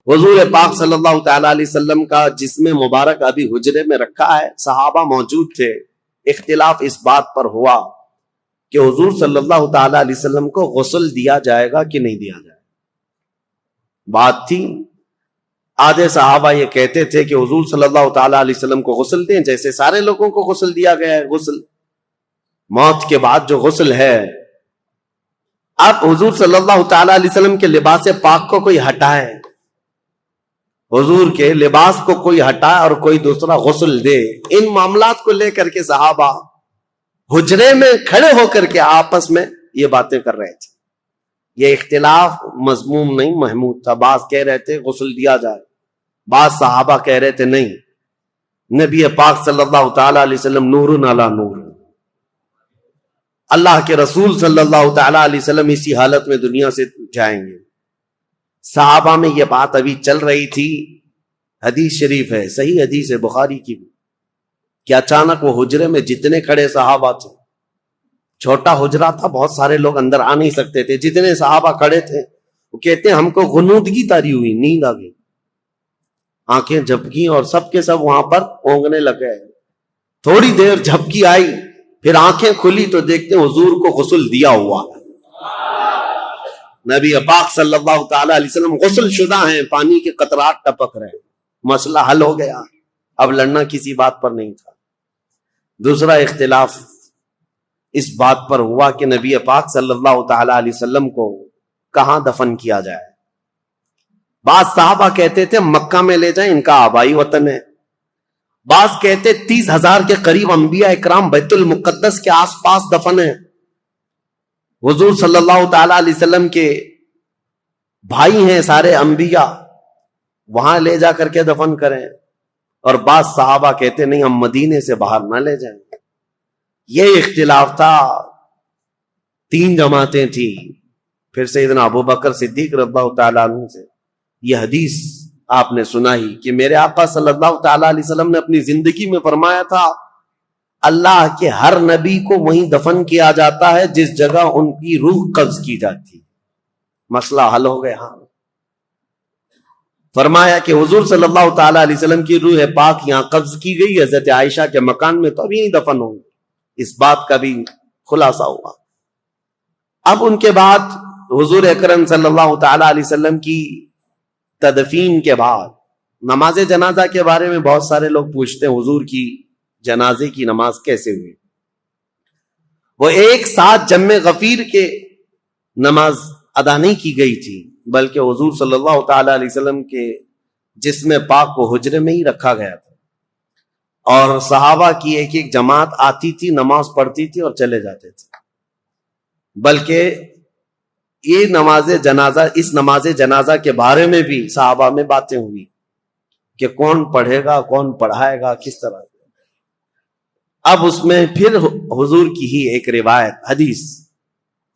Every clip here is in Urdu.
حضور پاک صلی اللہ تعالی علیہ وسلم کا جسم مبارک ابھی حجرے میں رکھا ہے، صحابہ موجود تھے، اختلاف اس بات پر ہوا کہ حضور صلی اللہ تعالی علیہ وسلم کو غسل دیا جائے گا کہ نہیں دیا جائے گا۔ بات تھی، آدھے صحابہ یہ کہتے تھے کہ حضور صلی اللہ تعالی علیہ وسلم کو غسل دیں جیسے سارے لوگوں کو غسل دیا گیا ہے، غسل موت کے بعد جو غسل ہے۔ اب حضور صلی اللہ تعالی علیہ وسلم کے لباس پاک کو کوئی ہٹائے، حضور کے لباس کو کوئی ہٹائے اور کوئی دوسرا غسل دے، ان معاملات کو لے کر کے صحابہ حجرے میں کھڑے ہو کر کے آپس میں یہ باتیں کر رہے تھے۔ یہ اختلاف مذموم نہیں، محمود تھا۔ بعض کہہ رہے تھے غسل دیا جائے، بعض صحابہ کہہ رہے تھے نہیں، نبی پاک صلی اللہ تعالی علیہ وسلم نور علی نور، اللہ کے رسول صلی اللہ تعالی علیہ وسلم اسی حالت میں دنیا سے جائیں گے۔ صحابہ میں یہ بات ابھی چل رہی تھی، حدیث شریف ہے، صحیح حدیث ہے بخاری کی، کہ اچانک وہ حجرے میں جتنے کھڑے صحابہ تھے، چھوٹا حجرہ تھا، بہت سارے لوگ اندر آ نہیں سکتے تھے، جتنے صحابہ کھڑے تھے وہ کہتے ہیں ہم کو غنودگی طاری ہوئی، نیند آ گئی، آنکھیں جھپکی اور سب کے سب وہاں پر اونگنے لگے۔ تھوڑی دیر جھپکی آئی، پھر آنکھیں کھلی تو دیکھتے ہیں حضور کو غسل دیا ہوا ہے، نبی پاک صلی اللہ تعالی علیہ وسلم غسل شدہ ہیں، پانی کے قطرات ٹپک رہے ہیں، مسئلہ حل ہو گیا، اب لڑنا کسی بات پر نہیں تھا۔ دوسرا اختلاف اس بات پر ہوا کہ نبی پاک صلی اللہ تعالی علیہ وسلم کو کہاں دفن کیا جائے۔ بعض صحابہ کہتے تھے مکہ میں لے جائیں، ان کا آبائی وطن ہے۔ بعض کہتے 30,000 کے قریب انبیاء اکرام بیت المقدس کے آس پاس دفن ہیں، حضور صلی اللہ تعالی علیہ وسلم کے بھائی ہیں سارے انبیاء، وہاں لے جا کر کے دفن کریں۔ اور بعض صحابہ کہتے نہیں، ہم مدینے سے باہر نہ لے جائیں۔ یہ اختلاف تھا، 3 جماعتیں تھی۔ پھر سیدنا ابو بکر صدیق رضی اللہ تعالیٰ عنہ سے یہ حدیث آپ نے سنائی کہ میرے آقا صلی اللہ تعالیٰ علیہ وسلم نے اپنی زندگی میں فرمایا تھا اللہ کے ہر نبی کو وہیں دفن کیا جاتا ہے جس جگہ ان کی روح قبض کی جاتی۔ مسئلہ حل ہو گیا۔ فرمایا کہ حضور صلی اللہ تعالیٰ علیہ وسلم کی روح پاک یہاں قبض کی گئی، حضرت عائشہ کے مکان میں، تو اب یہیں دفن ہوں گے۔ اس بات کا بھی خلاصہ ہوا۔ اب ان کے بعد حضور اکرم صلی اللہ تعالیٰ علیہ وسلم کی تدفین کے بعد نماز جنازہ کے بارے میں بہت سارے لوگ پوچھتے ہیں، حضور کی جنازے کی نماز کیسے ہوئی؟ وہ ایک ساتھ جمع غفیر کے نماز ادا نہیں کی گئی تھی، بلکہ حضور صلی اللہ تعالی علیہ وسلم کے جسم پاک کو حجرے میں ہی رکھا گیا تھا، اور صحابہ کی ایک ایک جماعت آتی تھی، نماز پڑھتی تھی اور چلے جاتے تھے۔ بلکہ یہ نماز جنازہ، اس نماز جنازہ کے بارے میں بھی صحابہ میں باتیں ہوئی کہ کون پڑھے گا، کون پڑھائے گا، کس طرح۔ اب اس میں پھر حضور کی ہی ایک روایت، حدیث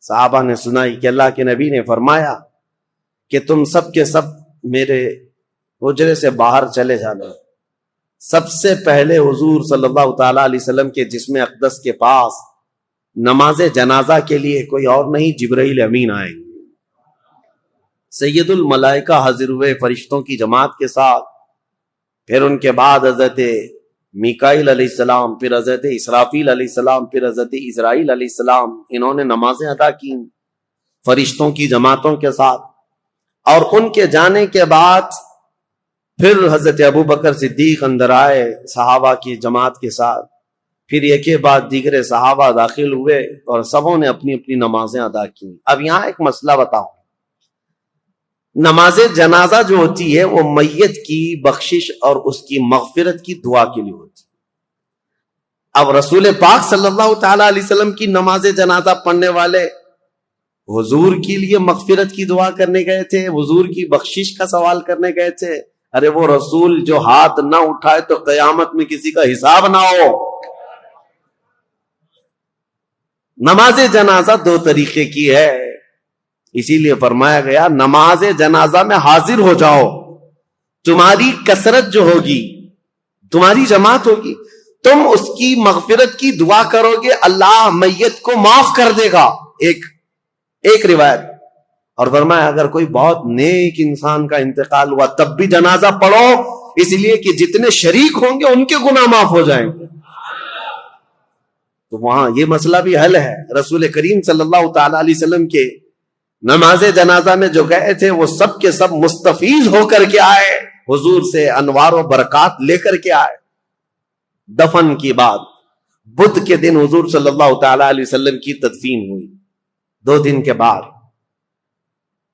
صحابہ نے سنائی کہ اللہ کے نبی نے فرمایا کہ تم سب کے سب میرے حجرے سے باہر چلے جانا۔ سب سے پہلے حضور صلی اللہ تعالی علیہ وسلم کے جسم اقدس کے پاس نماز جنازہ کے لیے کوئی اور نہیں، جبرائیل امین آئیں گے، سید الملائکہ حاضر ہوئے فرشتوں کی جماعت کے ساتھ۔ پھر ان کے بعد حضرت میکائیل علیہ السلام، پھر حضرت اسرافیل علیہ السلام، پھر حضرت اسرائیل علیہ السلام، انہوں نے نمازیں ادا کی فرشتوں کی جماعتوں کے ساتھ۔ اور ان کے جانے کے بعد پھر حضرت ابو بکر صدیق اندر آئے صحابہ کی جماعت کے ساتھ، پھر ایک کے بعد دیگر صحابہ داخل ہوئے اور سبوں نے اپنی اپنی نمازیں ادا کی۔ اب یہاں ایک مسئلہ بتاؤں، نماز جنازہ جو ہوتی ہے وہ میت کی بخشش اور اس کی مغفرت کی دعا کے لیے ہوتی ہے۔ اب رسول پاک صلی اللہ تعالی علیہ وسلم کی نماز جنازہ پڑھنے والے حضور کے لیے مغفرت کی دعا کرنے گئے تھے، حضور کی بخشش کا سوال کرنے گئے تھے۔ ارے وہ رسول جو ہاتھ نہ اٹھائے تو قیامت میں کسی کا حساب نہ ہو۔ نماز جنازہ 2 طریقے کی ہے، اسی لیے فرمایا گیا نماز جنازہ میں حاضر ہو جاؤ، تمہاری کثرت جو ہوگی، تمہاری جماعت ہوگی، تم اس کی مغفرت کی دعا کرو گے، اللہ میت کو معاف کر دے گا، ایک روایت۔ اور فرمایا اگر کوئی بہت نیک انسان کا انتقال ہوا تب بھی جنازہ پڑھو، اس لیے کہ جتنے شریک ہوں گے ان کے گناہ معاف ہو جائیں گے۔ تو وہاں یہ مسئلہ بھی حل ہے۔ رسول کریم صلی اللہ تعالی علیہ وسلم کے نماز جنازہ میں جو گئے تھے وہ سب کے سب مستفیض ہو کر کے آئے، حضور سے انوار و برکات لے کر کے آئے۔ دفن کی بات، بدھ کے دن حضور صلی اللہ تعالی علیہ وسلم کی تدفین ہوئی، 2 دن کے بعد،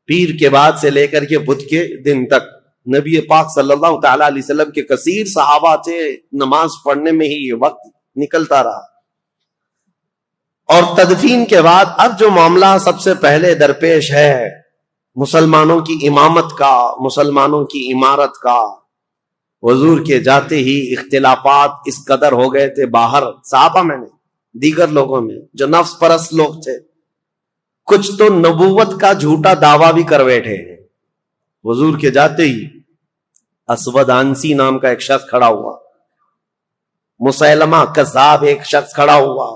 پیر کے بعد سے لے کر کے بدھ کے دن تک نبی پاک صلی اللہ تعالی علیہ وسلم کے کثیر صحابہ تھے، نماز پڑھنے میں ہی یہ وقت نکلتا رہا۔ اور تدفین کے بعد اب جو معاملہ سب سے پہلے درپیش ہے مسلمانوں کی امامت کا، مسلمانوں کی عمارت کا، حضور کے جاتے ہی اختلافات اس قدر ہو گئے تھے باہر صحابہ میں نے، دیگر لوگوں میں جو نفس پرست لوگ تھے، کچھ تو نبوت کا جھوٹا دعویٰ بھی کر بیٹھے ہیں۔ حضور کے جاتے ہی اسود عنسی نام کا ایک شخص کھڑا ہوا، مسیلمہ کذاب ایک شخص کھڑا ہوا،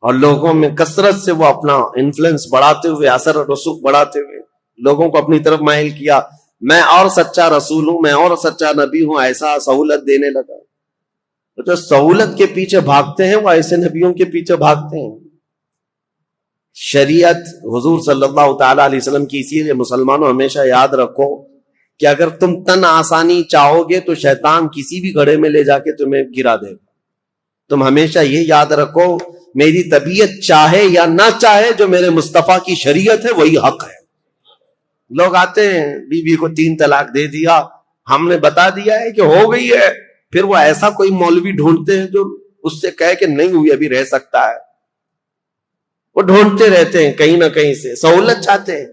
اور لوگوں میں کثرت سے وہ اپنا انفلوئنس بڑھاتے ہوئے، اثر و رسوخ بڑھاتے ہوئے لوگوں کو اپنی طرف مائل کیا، میں اور سچا رسول ہوں، میں اور سچا نبی ہوں، ایسا سہولت دینے لگا۔ تو جو سہولت کے پیچھے بھاگتے ہیں وہ ایسے نبیوں کے پیچھے بھاگتے ہیں۔ شریعت حضور صلی اللہ تعالی علیہ وسلم کی، اسی لیے مسلمانوں ہمیشہ یاد رکھو کہ اگر تم تن آسانی چاہو گے تو شیطان کسی بھی گڑھے میں لے جا کے تمہیں گرا دے گا۔ تم ہمیشہ یہ یاد رکھو میری طبیعت چاہے یا نہ چاہے، جو میرے مصطفیٰ کی شریعت ہے وہی حق ہے۔ لوگ آتے ہیں بیوی کو 3 طلاق دے دیا، ہم نے بتا دیا ہے کہ ہو گئی ہے، پھر وہ ایسا کوئی مولوی ڈھونڈتے ہیں جو اس سے کہے کہ نہیں ہوئی، ابھی رہ سکتا ہے۔ وہ ڈھونڈتے رہتے ہیں کہیں نہ کہیں سے، سہولت چاہتے ہیں،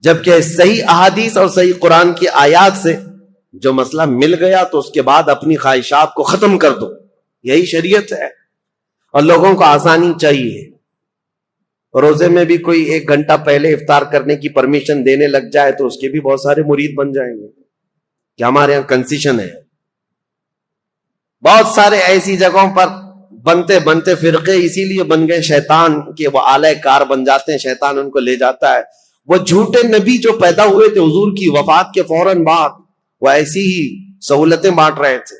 جبکہ صحیح احادیث اور صحیح قرآن کی آیات سے جو مسئلہ مل گیا تو اس کے بعد اپنی خواہشات کو ختم کر دو، یہی شریعت ہے۔ اور لوگوں کو آسانی چاہیے، روزے میں بھی کوئی 1 گھنٹہ پہلے افطار کرنے کی پرمیشن دینے لگ جائے تو اس کے بھی بہت سارے مرید بن جائیں گے کہ ہمارے یہاں کنسیشن ہے۔ بہت سارے ایسی جگہوں پر بنتے بنتے فرقے اسی لیے بن گئے شیطان کے، وہ آلہ کار بن جاتے ہیں، شیطان ان کو لے جاتا ہے۔ وہ جھوٹے نبی جو پیدا ہوئے تھے حضور کی وفات کے فوراً بعد، وہ ایسی ہی سہولتیں بانٹ رہے تھے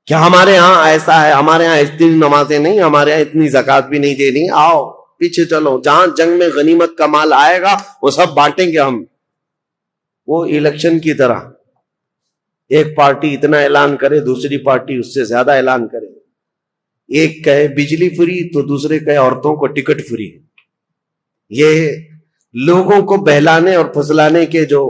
کہ ہمارے ہاں ایسا ہے، ہمارے ہاں اتنی نمازیں نہیں، ہمارے ہاں اتنی زکوٰۃ بھی نہیں دینی، آؤ پیچھے چلو، جہاں جنگ میں غنیمت کا مال آئے گا وہ سب بانٹیں گے ہم۔ وہ الیکشن کی طرح ایک پارٹی اتنا اعلان کرے، دوسری پارٹی اس سے زیادہ اعلان کرے، ایک کہے بجلی فری تو دوسرے کہے عورتوں کو ٹکٹ فری۔ یہ لوگوں کو بہلانے اور پھسلانے کے جو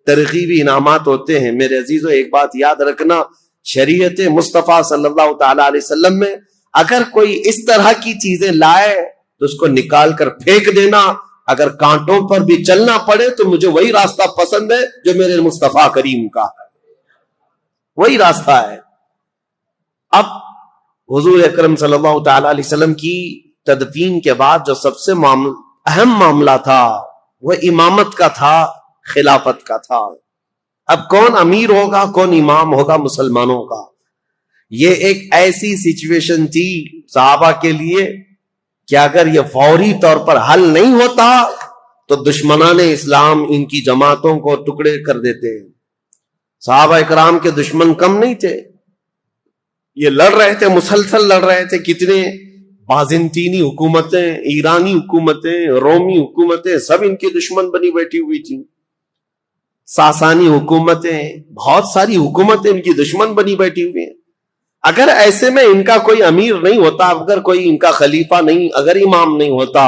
ترغیبی انعامات ہوتے ہیں، میرے عزیزو ایک بات یاد رکھنا، شریعت مصطفیٰ صلی اللہ تعالی علیہ وسلم میں اگر کوئی اس طرح کی چیزیں لائے تو اس کو نکال کر پھینک دینا، اگر کانٹوں پر بھی چلنا پڑے تو مجھے وہی راستہ پسند ہے جو میرے مصطفیٰ کریم کا ہے، وہی راستہ ہے۔ اب حضور اکرم صلی اللہ تعالی علیہ وسلم کی تدفین کے بعد جو سب سے اہم معاملہ تھا وہ امامت کا تھا، خلافت کا تھا۔ اب کون امیر ہوگا، کون امام ہوگا مسلمانوں کا، یہ ایک ایسی سچویشن تھی صحابہ کے لیے کہ اگر یہ فوری طور پر حل نہیں ہوتا تو دشمنان اسلام ان کی جماعتوں کو ٹکڑے کر دیتے۔ صحابہ اکرام کے دشمن کم نہیں تھے، یہ لڑ رہے تھے، مسلسل لڑ رہے تھے، کتنے بازنطینی حکومتیں، ایرانی حکومتیں، رومی حکومتیں سب ان کی دشمن بنی بیٹھی ہوئی تھیں، ساسانی حکومتیں، بہت ساری حکومتیں ان کی دشمن بنی بیٹھی ہوئی ہیں۔ اگر ایسے میں ان کا کوئی امیر نہیں ہوتا، اگر کوئی ان کا خلیفہ نہیں، اگر امام نہیں ہوتا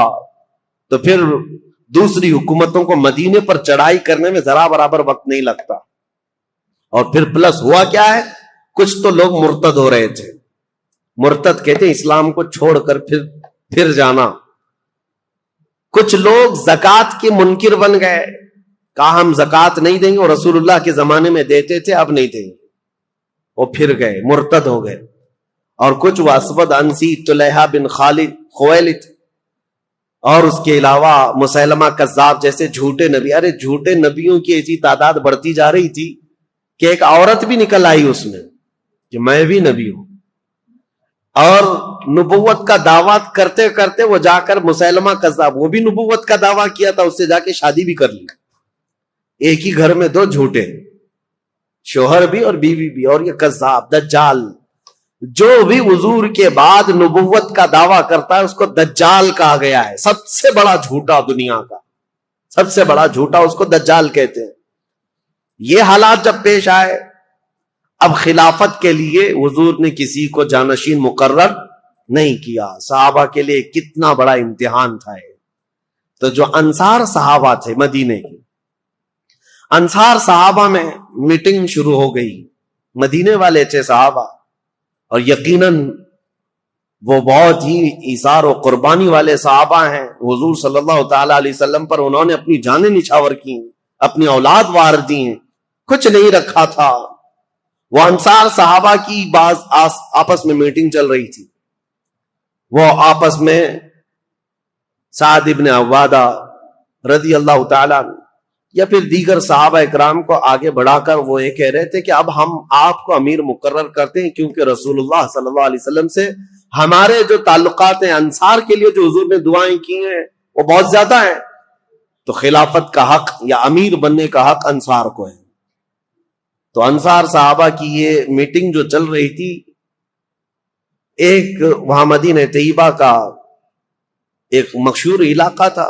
تو پھر دوسری حکومتوں کو مدینے پر چڑھائی کرنے میں ذرا برابر وقت نہیں لگتا۔ اور پھر پلس ہوا کیا ہے، کچھ تو لوگ مرتد ہو رہے تھے، مرتد کہتے ہیں اسلام کو چھوڑ کر پھر جانا۔ کچھ لوگ زکوٰۃ کے منکر بن گئے، کہا ہم زکوٰۃ نہیں دیں گے، اور رسول اللہ کے زمانے میں دیتے تھے اب نہیں دیں گے، وہ پھر گئے، مرتد ہو گئے۔ اور کچھ وہ اسود عنسی، طلحہ بن خالد خویلد، اور اس کے علاوہ مسیلمہ کذاب جیسے جھوٹے نبی، ارے جھوٹے نبیوں کی ایسی تعداد بڑھتی جا رہی تھی کہ ایک عورت بھی نکل آئی اس میں کہ میں بھی نبی ہوں۔ اور نبوت کا دعویٰ کرتے کرتے وہ جا کر مسیلمہ کذاب، وہ بھی نبوت کا دعویٰ کیا تھا، اس سے جا کے شادی بھی کر لی. ایک ہی گھر میں دو جھوٹے، شوہر بھی اور بیوی بھی، اور یہ کذاب دجال. جو بھی حضور کے بعد نبوت کا دعویٰ کرتا ہے اس کو دجال کہا گیا ہے. سب سے بڑا جھوٹا دنیا کا، سب سے بڑا جھوٹا اس کو دجال کہتے ہیں. یہ حالات جب پیش آئے، اب خلافت کے لیے حضور نے کسی کو جانشین مقرر نہیں کیا. صحابہ کے لیے کتنا بڑا امتحان تھا یہ. تو جو انصار صحابہ تھے مدینے کے، انصار صحابہ میں میٹنگ شروع ہو گئی. مدینے والے تھے صحابہ، اور یقیناً وہ بہت ہی ایثار و قربانی والے صحابہ ہیں. حضور صلی اللہ تعالی علیہ وسلم پر انہوں نے اپنی جانیں نچھاور کی، اپنی اولاد وار دی ہیں، کچھ نہیں رکھا تھا. وہ انصار صحابہ کی بعض آپس میں میٹنگ چل رہی تھی. وہ آپس میں سعد ابن عبادہ رضی اللہ تعالیٰ یا پھر دیگر صحابہ اکرام کو آگے بڑھا کر وہ یہ کہہ رہے تھے کہ اب ہم آپ کو امیر مقرر کرتے ہیں، کیونکہ رسول اللہ صلی اللہ علیہ وسلم سے ہمارے جو تعلقات ہیں، انصار کے لیے جو حضور نے دعائیں کی ہیں وہ بہت زیادہ ہیں، تو خلافت کا حق یا امیر بننے کا حق انصار کو ہے. تو انصار صحابہ کی یہ میٹنگ جو چل رہی تھی، ایک وہاں مدینہ طیبہ کا ایک مشہور علاقہ تھا،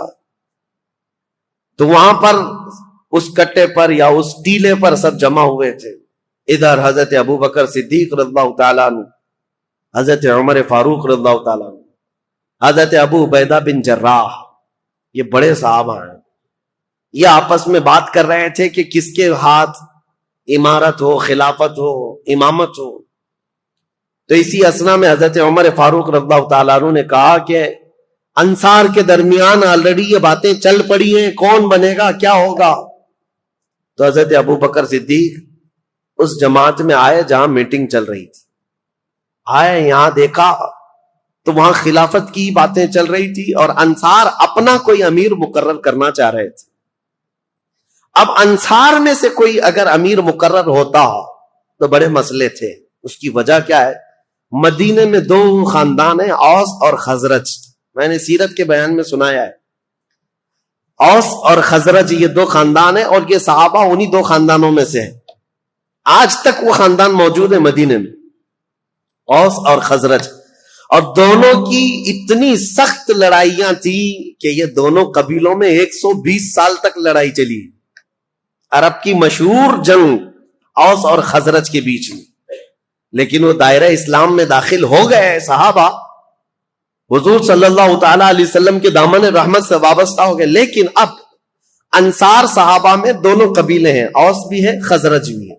تو وہاں پر اس کٹے پر یا اس ٹیلے پر سب جمع ہوئے تھے. ادھر حضرت ابو بکر صدیق رضی اللہ تعالیٰ عنہ، حضرت عمر فاروق رضی اللہ تعالیٰ عنہ، حضرت ابو عبیدہ بن جراح، یہ بڑے صحابہ ہیں. یہ آپس میں بات کر رہے تھے کہ کس کے ہاتھ امارت ہو، خلافت ہو، امامت ہو. تو اسی اسنا میں حضرت عمر فاروق رضی اللہ تعالیٰ عنہ نے کہا کہ انصار کے درمیان آلریڈی یہ باتیں چل پڑی ہیں، کون بنے گا، کیا ہوگا. تو حضرت ابو بکر صدیق اس جماعت میں آئے جہاں میٹنگ چل رہی تھی. آئے، یہاں دیکھا تو وہاں خلافت کی باتیں چل رہی تھی اور انصار اپنا کوئی امیر مقرر کرنا چاہ رہے تھے. اب انصار میں سے کوئی اگر امیر مقرر ہوتا تو بڑے مسئلے تھے. اس کی وجہ کیا ہے؟ مدینے میں دو خاندان ہیں، اوس اور خزرج. میں نے سیرت کے بیان میں سنایا ہے، اوس اور خزرج یہ دو خاندان ہیں، اور یہ صحابہ انہی دو خاندانوں میں سے ہیں. آج تک وہ خاندان موجود ہے مدینے میں، اوس اور خزرج. اور دونوں کی اتنی سخت لڑائیاں تھی کہ یہ دونوں قبیلوں میں 120 سال تک لڑائی چلی. عرب کی مشہور جنگ اوس اور خزرج کے بیچ میں. لیکن وہ دائرہ اسلام میں داخل ہو گئے صحابہ، حضور صلی اللہ تعالی علیہ وسلم کے دامن رحمت سے وابستہ ہو گئے. لیکن اب انصار صحابہ میں دونوں قبیلے ہیں، اوس بھی ہے، خزرج بھی ہے.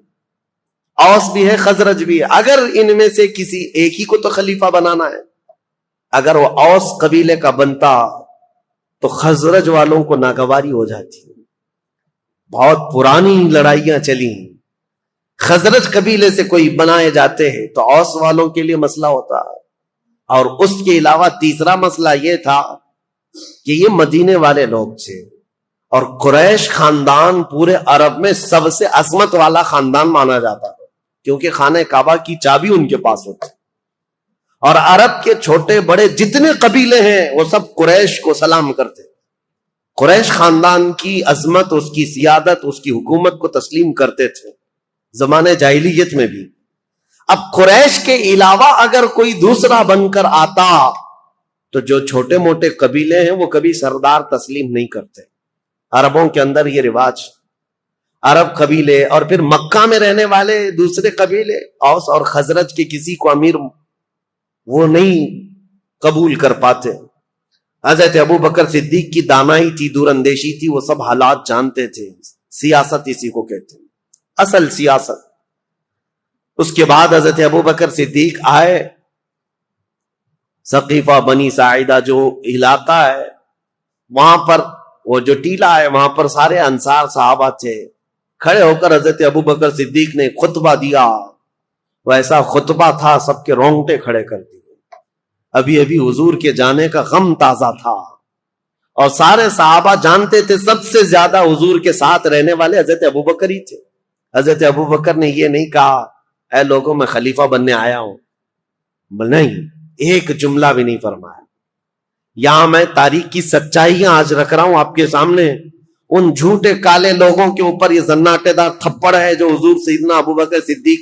اوس بھی ہے، خزرج بھی ہے. اگر ان میں سے کسی ایک ہی کو تو خلیفہ بنانا ہے، اگر وہ اوس قبیلے کا بنتا تو خزرج والوں کو ناگواری ہو جاتی. بہت پرانی لڑائیاں چلی. خزرج قبیلے سے کوئی بنائے جاتے ہیں تو اوس والوں کے لیے مسئلہ ہوتا. اور اس کے علاوہ تیسرا مسئلہ یہ تھا کہ یہ مدینے والے لوگ تھے، اور قریش خاندان پورے عرب میں سب سے عظمت والا خاندان مانا جاتا ہے، کیونکہ خانہ کعبہ کی چابی ان کے پاس ہوتی. اور عرب کے چھوٹے بڑے جتنے قبیلے ہیں وہ سب قریش کو سلام کرتے. قریش خاندان کی عظمت، اس کی سیادت، اس کی حکومت کو تسلیم کرتے تھے زمانے جاہلیت میں بھی. اب قریش کے علاوہ اگر کوئی دوسرا بن کر آتا تو جو چھوٹے موٹے قبیلے ہیں وہ کبھی سردار تسلیم نہیں کرتے. عربوں کے اندر یہ رواج، عرب قبیلے اور پھر مکہ میں رہنے والے دوسرے قبیلے اوس اور خزرج کے کسی کو امیر وہ نہیں قبول کر پاتے. حضرت ابو بکر صدیق کی دانائی تھی، دور اندیشی تھی، وہ سب حالات جانتے تھے. سیاست اسی کو کہتے ہیں، اصل سیاست. اس کے بعد حضرت ابو بکر صدیق آئے. ثقیفہ بنی ساعدہ جو علاقہ ہے وہاں پر، وہ جو ٹیلا ہے وہاں پر سارے انصار صحابہ تھے. کھڑے ہو کر حضرت ابو بکر صدیق نے خطبہ دیا. وہ ایسا خطبہ تھا سب کے رونگٹے کھڑے کر دیے. ابھی ابھی حضور کے جانے کا غم تازہ تھا اور سارے صحابہ جانتے تھے سب سے زیادہ حضور کے ساتھ رہنے والے حضرت ابو بکر ہی تھے. حضرت ابو بکر نے یہ نہیں کہا اے لوگوں میں خلیفہ بننے آیا ہوں، نہیں، ایک جملہ بھی نہیں فرمایا. یہاں میں تاریخ کی سچائیاں آج رکھ رہا ہوں آپ کے سامنے. ان جھوٹے کالے لوگوں کے اوپر یہ زناٹے دار تھپڑ ہے جو حضور سیدنا ابوبکر صدیق